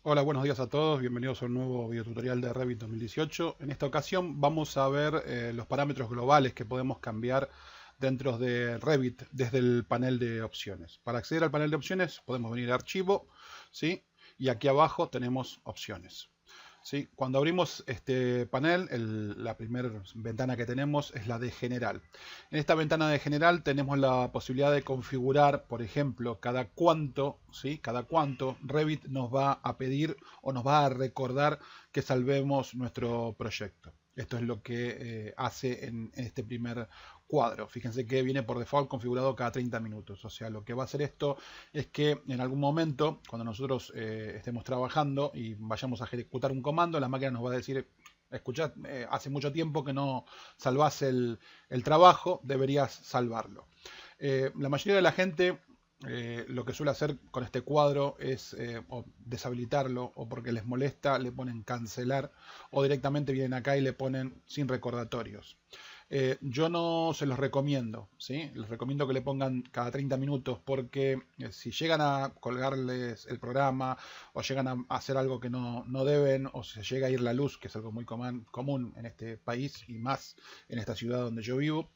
Hola, buenos días a todos, bienvenidos a un nuevo videotutorial de Revit 2018. En esta ocasión vamos a ver los parámetros globales que podemos cambiar dentro de Revit desde el panel de opciones. Para acceder al panel de opciones podemos venir a Archivo, ¿sí? Y aquí abajo tenemos Opciones. ¿Sí? Cuando abrimos este panel, la primera ventana que tenemos es la de General. En esta ventana de General tenemos la posibilidad de configurar, por ejemplo, cada cuánto, ¿sí? Cada cuánto Revit nos va a pedir o nos va a recordar que salvemos nuestro proyecto. Esto es lo que hace en este primer cuadro. Fíjense que viene por default configurado cada 30 minutos. O sea, lo que va a hacer esto es que en algún momento, cuando nosotros estemos trabajando y vayamos a ejecutar un comando, la máquina nos va a decir: escuchad, hace mucho tiempo que no salvás el trabajo, deberías salvarlo. La mayoría de la gente lo que suele hacer con este cuadro es o deshabilitarlo, o porque les molesta le ponen cancelar, o directamente vienen acá y le ponen sin recordatorios. Yo no se los recomiendo, ¿sí? Les recomiendo que le pongan cada 30 minutos porque si llegan a colgarles el programa o llegan a hacer algo que no deben, o se llega a ir la luz, que es algo muy común en este país y más en esta ciudad donde yo vivo,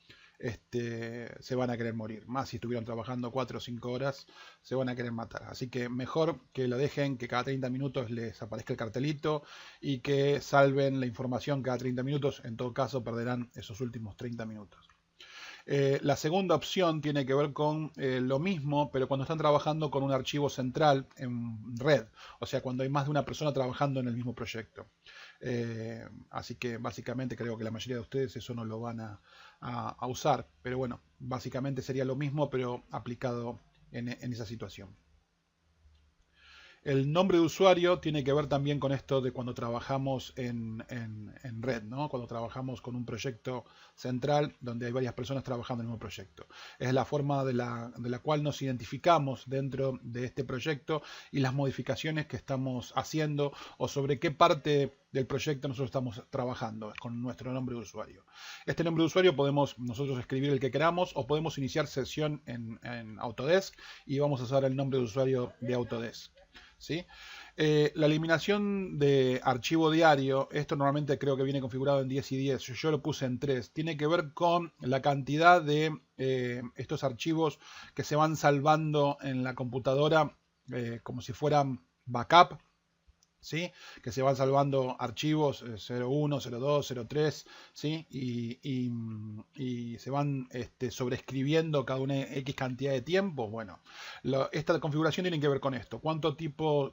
se van a querer morir. Más si estuvieron trabajando 4 o 5 horas, se van a querer matar. Así que mejor que lo dejen, que cada 30 minutos les aparezca el cartelito y que salven la información cada 30 minutos. En todo caso, perderán esos últimos 30 minutos. La segunda opción tiene que ver con lo mismo, pero cuando están trabajando con un archivo central en red. O sea, cuando hay más de una persona trabajando en el mismo proyecto. Así que básicamente creo que la mayoría de ustedes eso no lo van a usar. Pero bueno, básicamente sería lo mismo, pero aplicado en esa situación. El nombre de usuario tiene que ver también con esto de cuando trabajamos en red, ¿no? Cuando trabajamos con un proyecto central donde hay varias personas trabajando en el mismo proyecto. Es la forma de la cual nos identificamos dentro de este proyecto y las modificaciones que estamos haciendo o sobre qué parte del proyecto nosotros estamos trabajando con nuestro nombre de usuario. Este nombre de usuario podemos nosotros escribir el que queramos o podemos iniciar sesión en Autodesk y vamos a usar el nombre de usuario de Autodesk. ¿Sí? La eliminación de archivo diario, esto normalmente creo que viene configurado en 10 y 10, yo lo puse en 3, tiene que ver con la cantidad de estos archivos que se van salvando en la computadora como si fueran backup. ¿Sí? Que se van salvando archivos 01, 02, 03, ¿sí? Y se van sobreescribiendo cada una X cantidad de tiempo. Bueno, esta configuración tiene que ver con esto. ¿Cuánto tiempo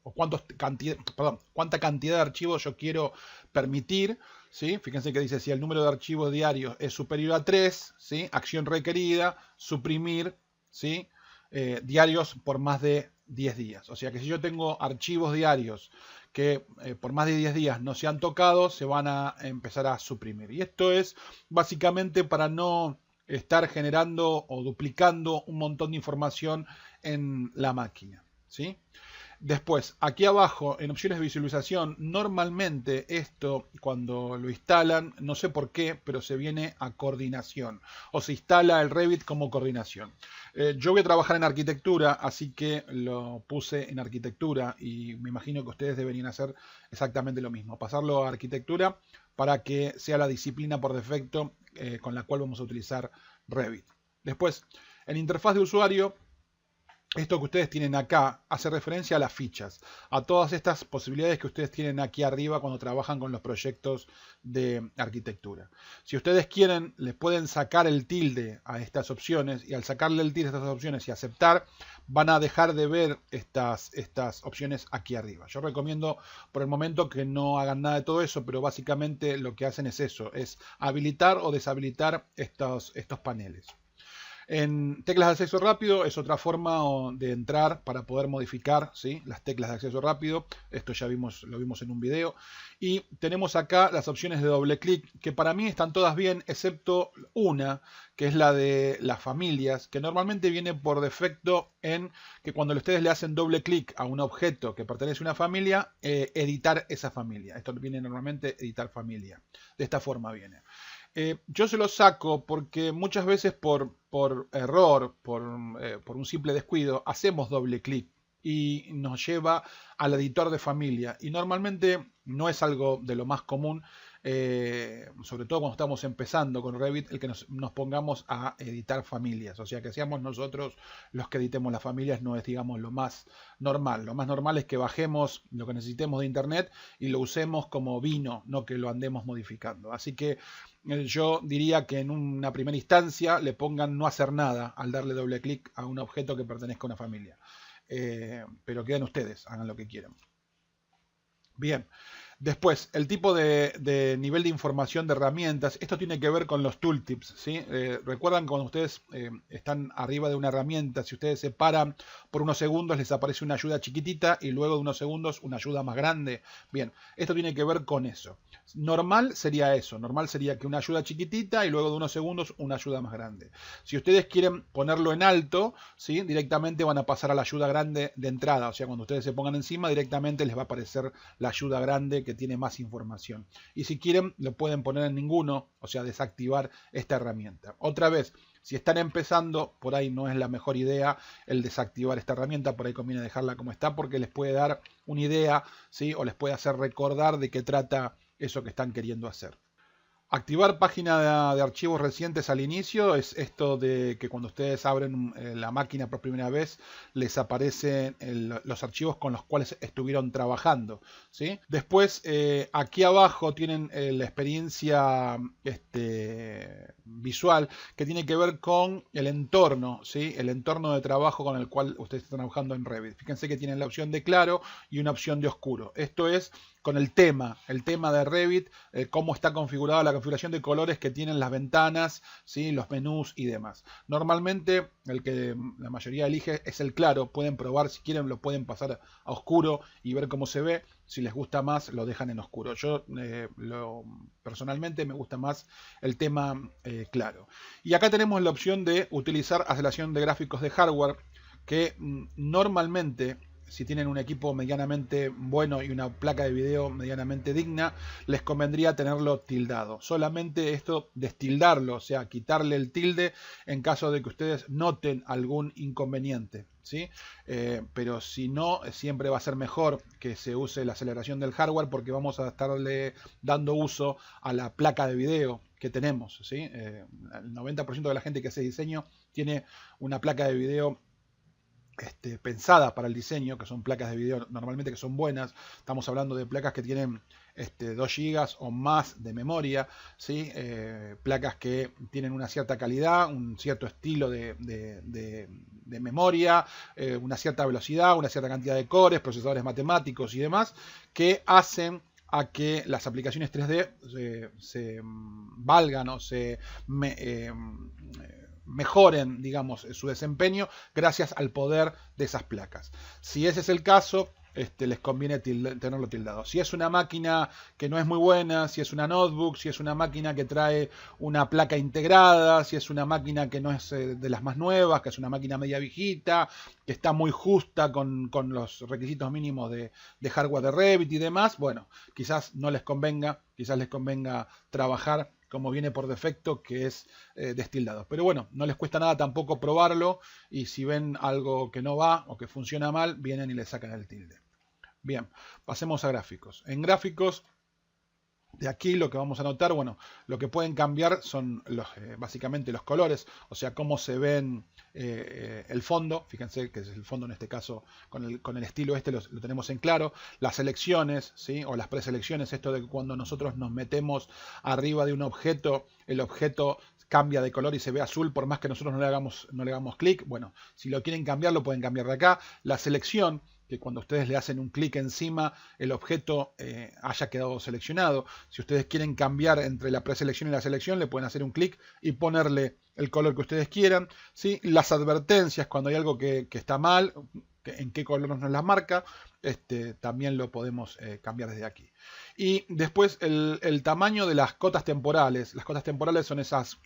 o cuánta cantidad de archivos yo quiero permitir? ¿Sí? Fíjense que dice: si el número de archivos diarios es superior a 3, ¿sí? Acción requerida, suprimir, ¿sí? Diarios por más de 10 días. O sea que si yo tengo archivos diarios que por más de 10 días no se han tocado, se van a empezar a suprimir. Y esto es básicamente para no estar generando o duplicando un montón de información en la máquina, ¿sí? Después, aquí abajo, en opciones de visualización, normalmente esto, cuando lo instalan, no sé por qué, pero se viene a coordinación. O se instala el Revit como coordinación. Yo voy a trabajar en arquitectura, así que lo puse en arquitectura y me imagino que ustedes deberían hacer exactamente lo mismo. Pasarlo a arquitectura para que sea la disciplina por defecto con la cual vamos a utilizar Revit. Después, en interfaz de usuario, esto que ustedes tienen acá hace referencia a las fichas, a todas estas posibilidades que ustedes tienen aquí arriba cuando trabajan con los proyectos de arquitectura. Si ustedes quieren, les pueden sacar el tilde a estas opciones, y al sacarle el tilde a estas opciones y aceptar, van a dejar de ver estas opciones aquí arriba. Yo recomiendo por el momento que no hagan nada de todo eso, pero básicamente lo que hacen es eso, es habilitar o deshabilitar estos paneles. En teclas de acceso rápido es otra forma de entrar para poder modificar, ¿sí? Las teclas de acceso rápido. Esto ya lo vimos en un video. Y tenemos acá las opciones de doble clic, que para mí están todas bien, excepto una, que es la de las familias, que normalmente viene por defecto en que cuando ustedes le hacen doble clic a un objeto que pertenece a una familia, editar esa familia. Esto viene normalmente editar familia. De esta forma viene. Yo se lo saco porque muchas veces por error, por un simple descuido, hacemos doble clic y nos lleva al editor de familia. Y normalmente no es algo de lo más común, sobre todo cuando estamos empezando con Revit, el que nos pongamos a editar familias. O sea, que seamos nosotros los que editemos las familias no es, digamos, lo más normal. Lo más normal es que bajemos lo que necesitemos de internet y lo usemos como vino, no que lo andemos modificando. Así que yo diría que en una primera instancia le pongan no hacer nada al darle doble clic a un objeto que pertenezca a una familia. Pero quedan ustedes, hagan lo que quieran. Bien, después, el tipo de nivel de información de herramientas. Esto tiene que ver con los tooltips, ¿sí? Recuerdan cuando ustedes están arriba de una herramienta, si ustedes se paran por unos segundos les aparece una ayuda chiquitita y luego de unos segundos una ayuda más grande. Bien, esto tiene que ver con eso. Normal sería eso, normal sería que una ayuda chiquitita y luego de unos segundos una ayuda más grande. Si ustedes quieren ponerlo en alto, ¿sí? Directamente van a pasar a la ayuda grande de entrada, o sea, cuando ustedes se pongan encima directamente les va a aparecer la ayuda grande que tiene más información. Y si quieren lo pueden poner en ninguno, o sea, desactivar esta herramienta. Otra vez, si están empezando, por ahí no es la mejor idea el desactivar esta herramienta, por ahí conviene dejarla como está porque les puede dar una idea, ¿sí? O les puede hacer recordar de qué trata eso que están queriendo hacer. Activar página de archivos recientes al inicio es esto de que cuando ustedes abren la máquina por primera vez les aparecen los archivos con los cuales estuvieron trabajando, ¿sí? Después aquí abajo tienen la experiencia visual que tiene que ver con el entorno, ¿sí? El entorno de trabajo con el cual ustedes están trabajando en Revit. Fíjense que tienen la opción de claro y una opción de oscuro. Esto es con el tema de Revit, cómo está configurada la configuración de colores que tienen las ventanas, ¿sí? Los menús y demás. Normalmente el que la mayoría elige es el claro, pueden probar, si quieren lo pueden pasar a oscuro y ver cómo se ve. Si les gusta más lo dejan en oscuro. Yo personalmente me gusta más el tema claro. Y acá tenemos la opción de utilizar aceleración de gráficos de hardware que normalmente, si tienen un equipo medianamente bueno y una placa de video medianamente digna, les convendría tenerlo tildado. Solamente esto destildarlo, o sea, quitarle el tilde en caso de que ustedes noten algún inconveniente, ¿sí? Pero si no, siempre va a ser mejor que se use la aceleración del hardware porque vamos a estarle dando uso a la placa de video que tenemos, ¿sí? El 90% de la gente que hace diseño tiene una placa de video pensada para el diseño, que son placas de video normalmente que son buenas. Estamos hablando de placas que tienen 2 GB o más de memoria, ¿sí? Placas que tienen una cierta calidad, un cierto estilo de memoria, una cierta velocidad, una cierta cantidad de cores, procesadores matemáticos y demás, que hacen a que las aplicaciones 3D se valgan o se mejoren, digamos, su desempeño gracias al poder de esas placas. Si ese es el caso, les conviene tenerlo tildado. Si es una máquina que no es muy buena, si es una notebook, si es una máquina que trae una placa integrada, si es una máquina que no es de las más nuevas, que es una máquina media viejita, que está muy justa con los requisitos mínimos de hardware de Revit y demás, bueno, quizás no les convenga, quizás les convenga trabajar como viene por defecto, que es destildado. Pero bueno, no les cuesta nada tampoco probarlo y si ven algo que no va o que funciona mal, vienen y le sacan el tilde. Bien, pasemos a gráficos. En gráficos, de aquí lo que vamos a notar, bueno, lo que pueden cambiar son básicamente los colores, o sea, cómo se ven el fondo. Fíjense que es el fondo en este caso, con el estilo lo tenemos en claro. Las selecciones, ¿sí? O las preselecciones, esto de que cuando nosotros nos metemos arriba de un objeto, el objeto cambia de color y se ve azul por más que nosotros no le hagamos clic. Bueno, si lo quieren cambiar, lo pueden cambiar de acá. La selección, que cuando ustedes le hacen un clic encima el objeto haya quedado seleccionado. Si ustedes quieren cambiar entre la preselección y la selección, le pueden hacer un clic y ponerle el color que ustedes quieran, ¿sí? Las advertencias, cuando hay algo que está mal, en qué color nos las marca, también lo podemos cambiar desde aquí. Y después el tamaño de las cotas temporales. Las cotas temporales son esas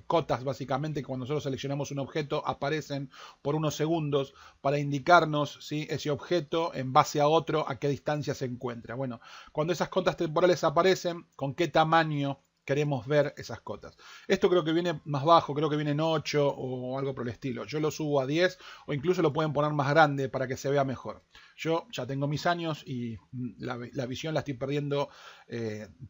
cotas básicamente que cuando nosotros seleccionamos un objeto aparecen por unos segundos para indicarnos, ¿sí? Ese objeto en base a otro a qué distancia se encuentra. Bueno, cuando esas cotas temporales aparecen, con qué tamaño queremos ver esas cotas. Esto creo que viene más bajo, creo que viene en 8 o algo por el estilo. Yo lo subo a 10 o incluso lo pueden poner más grande para que se vea mejor. Yo ya tengo mis años y la visión la estoy perdiendo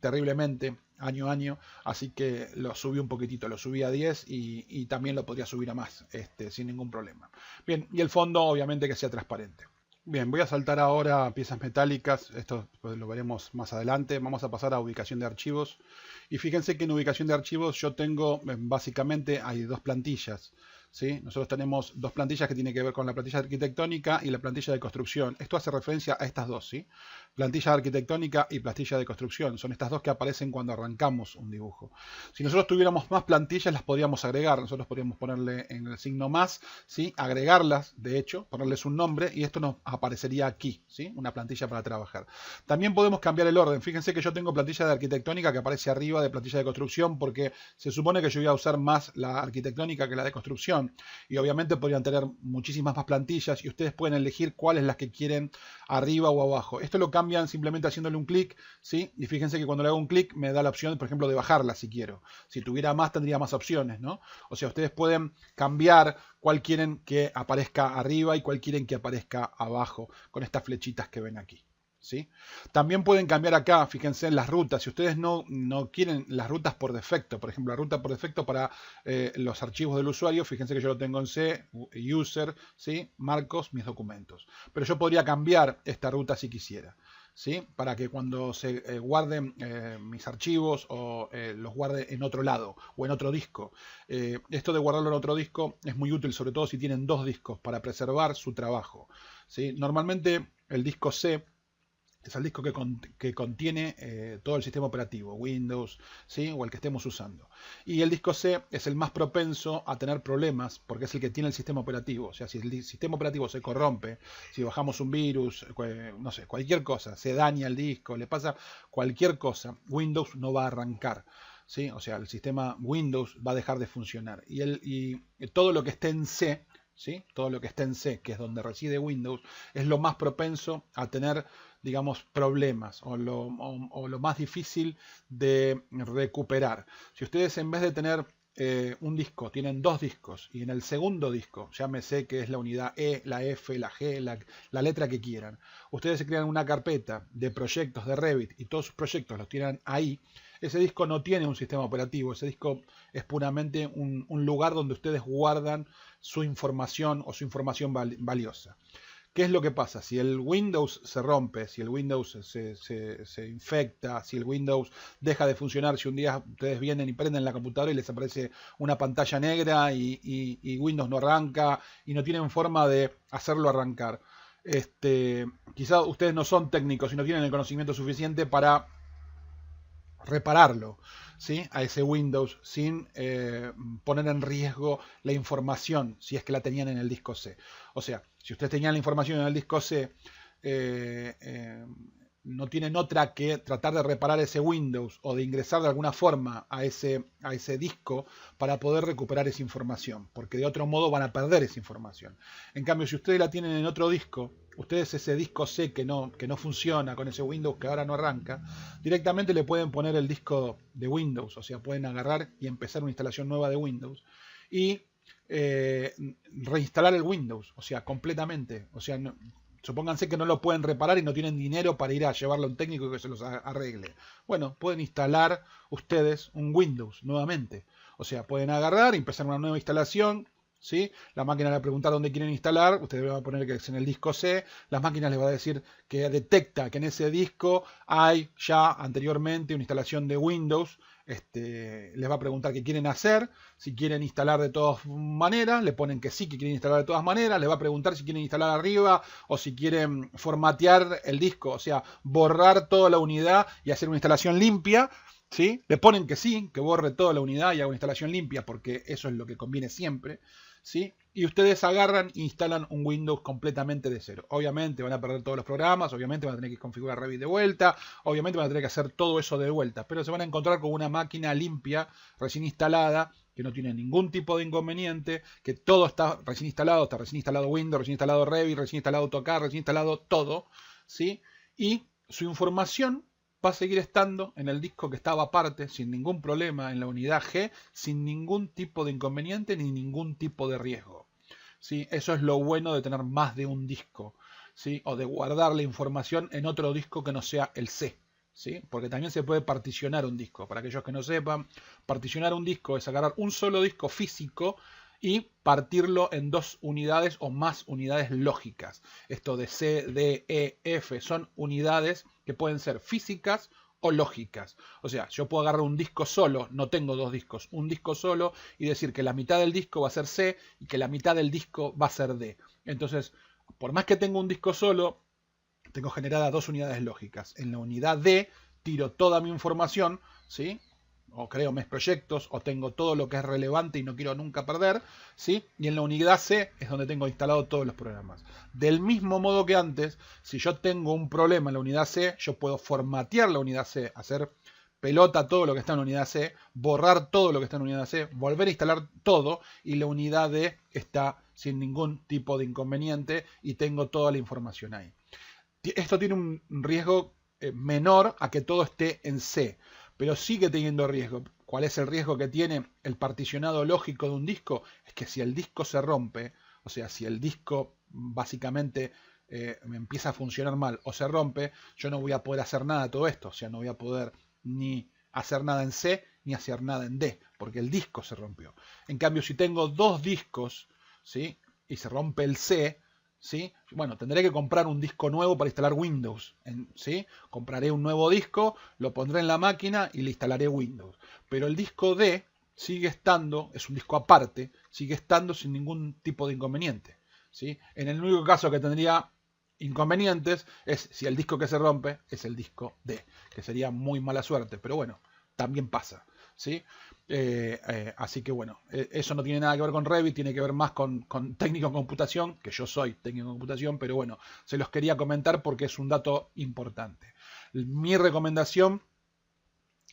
terriblemente año a año, así que lo subí un poquitito, lo subí a 10 y también lo podría subir a más sin ningún problema. Bien, y el fondo obviamente que sea transparente. Bien, voy a saltar ahora a piezas metálicas, esto pues, lo veremos más adelante. Vamos a pasar a ubicación de archivos. Y fíjense que en ubicación de archivos yo tengo, básicamente hay dos plantillas, ¿sí? Nosotros tenemos dos plantillas que tienen que ver con la plantilla arquitectónica y la plantilla de construcción. Esto hace referencia a estas dos, ¿sí? Plantilla arquitectónica y plantilla de construcción. Son estas dos que aparecen cuando arrancamos un dibujo. Si nosotros tuviéramos más plantillas, las podríamos agregar. Nosotros podríamos ponerle en el signo más, ¿sí? Agregarlas, de hecho, ponerles un nombre y esto nos aparecería aquí, ¿sí? Una plantilla para trabajar. También podemos cambiar el orden. Fíjense que yo tengo plantilla de arquitectónica que aparece arriba de plantilla de construcción porque se supone que yo voy a usar más la arquitectónica que la de construcción. Y obviamente podrían tener muchísimas más plantillas y ustedes pueden elegir cuáles las que quieren arriba o abajo. Esto lo cambian simplemente haciéndole un clic, ¿sí? Y fíjense que cuando le hago un clic me da la opción, por ejemplo, de bajarla si quiero. Si tuviera más tendría más opciones, ¿no? O sea, ustedes pueden cambiar cuál quieren que aparezca arriba y cuál quieren que aparezca abajo con estas flechitas que ven aquí. ¿Sí? También pueden cambiar acá, fíjense en las rutas. Si ustedes no quieren las rutas por defecto, por ejemplo, la ruta por defecto para los archivos del usuario, fíjense que yo lo tengo en C, user, ¿sí? Marcos, mis documentos. Pero yo podría cambiar esta ruta si quisiera, ¿sí? Para que cuando se guarden mis archivos o los guarde en otro lado o en otro disco. Esto de guardarlo en otro disco es muy útil, sobre todo si tienen dos discos para preservar su trabajo, ¿sí? Normalmente el disco C es el disco que contiene todo el sistema operativo, Windows, ¿sí? O el que estemos usando. Y el disco C es el más propenso a tener problemas porque es el que tiene el sistema operativo. O sea, si el sistema operativo se corrompe, si bajamos un virus, no sé, cualquier cosa, se daña el disco, le pasa cualquier cosa, Windows no va a arrancar. ¿Sí? O sea, el sistema Windows va a dejar de funcionar. Y todo lo que esté en C, ¿sí? Todo lo que esté en C, que es donde reside Windows, es lo más propenso a tener, digamos, problemas o lo más difícil de recuperar. Si ustedes en vez de tener un disco, tienen dos discos y en el segundo disco, llámese que es la unidad E, la F, la G, la letra que quieran, ustedes se crean una carpeta de proyectos de Revit y todos sus proyectos los tienen ahí, ese disco no tiene un sistema operativo, ese disco es puramente un lugar donde ustedes guardan su información o su información valiosa. ¿Qué es lo que pasa? Si el Windows se rompe, si el Windows se infecta, si el Windows deja de funcionar, si un día ustedes vienen y prenden la computadora y les aparece una pantalla negra y Windows no arranca y no tienen forma de hacerlo arrancar. Quizás ustedes no son técnicos y no tienen el conocimiento suficiente para repararlo, ¿sí? A ese Windows sin poner en riesgo la información si es que la tenían en el disco C. O sea, si ustedes tenían la información en el disco C, no tienen otra que tratar de reparar ese Windows o de ingresar de alguna forma a ese disco para poder recuperar esa información, porque de otro modo van a perder esa información. En cambio, si ustedes la tienen en otro disco, ustedes ese disco C que no funciona con ese Windows que ahora no arranca, directamente le pueden poner el disco de Windows, o sea, pueden agarrar y empezar una instalación nueva de Windows y reinstalar el Windows, o sea, completamente, o sea, supónganse que no lo pueden reparar y no tienen dinero para ir a llevarlo a un técnico y que se los arregle. Bueno, pueden instalar ustedes un Windows nuevamente. O sea, pueden agarrar y empezar una nueva instalación, ¿sí? La máquina le va a preguntar dónde quieren instalar, ustedes van a poner que es en el disco C, la máquina les va a decir que detecta que en ese disco hay ya anteriormente una instalación de Windows. Les va a preguntar qué quieren hacer, si quieren instalar de todas maneras, le ponen que sí, que quieren instalar de todas maneras, les va a preguntar si quieren instalar arriba o si quieren formatear el disco, o sea, borrar toda la unidad y hacer una instalación limpia, ¿sí? Le ponen que sí, que borre toda la unidad y haga una instalación limpia porque eso es lo que conviene siempre, ¿sí? Y ustedes agarran e instalan un Windows completamente de cero. Obviamente van a perder todos los programas, obviamente van a tener que configurar Revit de vuelta, obviamente van a tener que hacer todo eso de vuelta, pero se van a encontrar con una máquina limpia, recién instalada, que no tiene ningún tipo de inconveniente, que todo está recién instalado Windows, recién instalado Revit, recién instalado AutoCAD, recién instalado todo, ¿sí? Y su información va a seguir estando en el disco que estaba aparte, sin ningún problema, en la unidad G, sin ningún tipo de inconveniente ni ningún tipo de riesgo. ¿Sí? Eso es lo bueno de tener más de un disco, ¿sí? O de guardar la información en otro disco que no sea el C. ¿Sí? Porque también se puede particionar un disco. Para aquellos que no sepan, particionar un disco es agarrar un solo disco físico y partirlo en dos unidades o más unidades lógicas. Esto de C, D, E, F son unidades que pueden ser físicas o lógicas. O sea, yo puedo agarrar un disco solo, no tengo dos discos, un disco solo y decir que la mitad del disco va a ser C y que la mitad del disco va a ser D. Entonces, por más que tenga un disco solo, tengo generadas dos unidades lógicas. En la unidad D tiro toda mi información, ¿sí? O creo mis proyectos, o tengo todo lo que es relevante y no quiero nunca perder, ¿sí? Y en la unidad C es donde tengo instalado todos los programas. Del mismo modo que antes, si yo tengo un problema en la unidad C, yo puedo formatear la unidad C, hacer pelota todo lo que está en la unidad C, borrar todo lo que está en la unidad C, volver a instalar todo y la unidad D está sin ningún tipo de inconveniente y tengo toda la información ahí. Esto tiene un riesgo menor a que todo esté en C, pero sigue teniendo riesgo. ¿Cuál es el riesgo que tiene el particionado lógico de un disco? Es que si el disco se rompe, o sea, si el disco básicamente empieza a funcionar mal o se rompe, yo no voy a poder hacer nada de todo esto. O sea, no voy a poder ni hacer nada en C ni hacer nada en D, porque el disco se rompió. En cambio, si tengo dos discos, ¿sí? Y se rompe el C, ¿sí? Bueno, tendré que comprar un disco nuevo para instalar Windows, ¿sí? Compraré un nuevo disco, lo pondré en la máquina y le instalaré Windows. Pero el disco D sigue estando, es un disco aparte, sigue estando sin ningún tipo de inconveniente, ¿sí? En el único caso que tendría inconvenientes es si el disco que se rompe es el disco D, que sería muy mala suerte, pero bueno, también pasa, ¿sí? Así que bueno, eso no tiene nada que ver con Revit, tiene que ver más con técnico en computación, que yo soy técnico en computación, pero bueno, se los quería comentar porque es un dato importante. Mi recomendación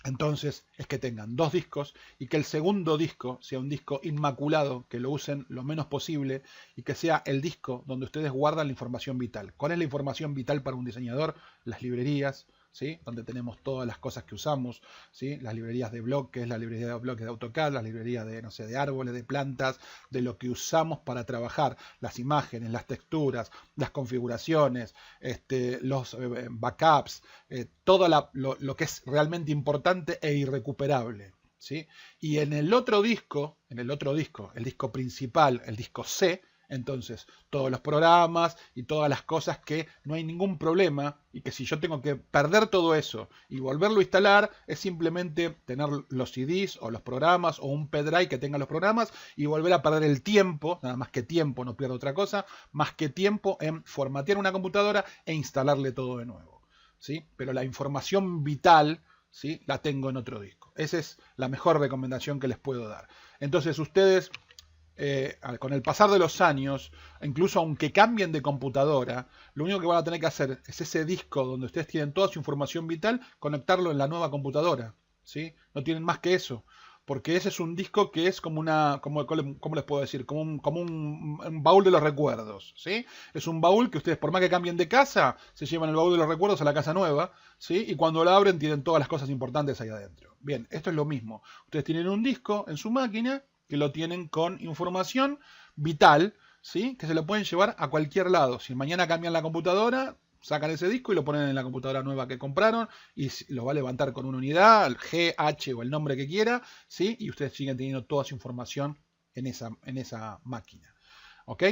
entonces es que tengan dos discos y que el segundo disco sea un disco inmaculado, que lo usen lo menos posible y que sea el disco donde ustedes guardan la información vital. ¿Cuál es la información vital para un diseñador? Las librerías, ¿sí? Donde tenemos todas las cosas que usamos, ¿sí? Las librerías de bloques, la librería de bloques de AutoCAD, las librerías de, no sé, de árboles, de plantas, de lo que usamos para trabajar, las imágenes, las texturas, las configuraciones, los backups, todo lo que es realmente importante e irrecuperable, ¿sí? Y en el otro disco, el disco principal, el disco C, entonces todos los programas y todas las cosas que no hay ningún problema y que si yo tengo que perder todo eso y volverlo a instalar es simplemente tener los CDs o los programas o un pendrive que tenga los programas y volver a perder el tiempo, nada más que tiempo, no pierdo otra cosa, más que tiempo en formatear una computadora e instalarle todo de nuevo, ¿sí? Pero la información vital, ¿sí? La tengo en otro disco. Esa es la mejor recomendación que les puedo dar. Entonces ustedes con el pasar de los años, incluso aunque cambien de computadora, lo único que van a tener que hacer es ese disco donde ustedes tienen toda su información vital, conectarlo en la nueva computadora, ¿sí? No tienen más que eso, porque ese es un disco que es como una, ¿cómo les puedo decir? Como un baúl de los recuerdos, ¿sí? Es un baúl que ustedes, por más que cambien de casa, se llevan el baúl de los recuerdos a la casa nueva, ¿sí? Y cuando lo abren tienen todas las cosas importantes ahí adentro. Bien, esto es lo mismo. Ustedes tienen un disco en su máquina que lo tienen con información vital, ¿sí? Que se lo pueden llevar a cualquier lado. Si mañana cambian la computadora, sacan ese disco y lo ponen en la computadora nueva que compraron y lo va a levantar con una unidad, el G, H o el nombre que quiera, ¿sí? Y ustedes siguen teniendo toda su información en esa máquina. ¿Ok?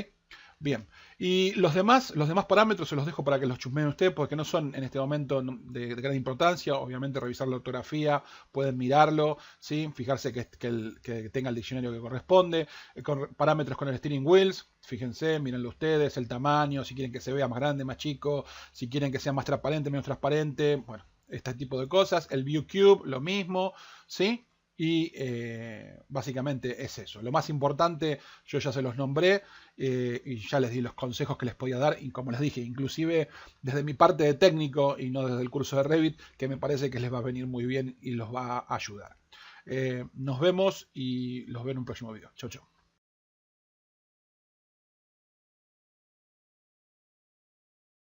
Bien, y los demás parámetros se los dejo para que los chusmeen ustedes porque no son en este momento de gran importancia. Obviamente revisar la ortografía, pueden mirarlo, ¿sí? Fijarse que tenga el diccionario que corresponde, parámetros con el steering wheels, fíjense, mírenlo ustedes, el tamaño, si quieren que se vea más grande, más chico, si quieren que sea más transparente, menos transparente, bueno, este tipo de cosas. El view cube, lo mismo, ¿sí? Y básicamente es eso. Lo más importante, yo ya se los nombré y ya les di los consejos que les podía dar. Y como les dije, inclusive desde mi parte de técnico y no desde el curso de Revit, que me parece que les va a venir muy bien y los va a ayudar. Nos vemos y los veo en un próximo video. Chau, chau.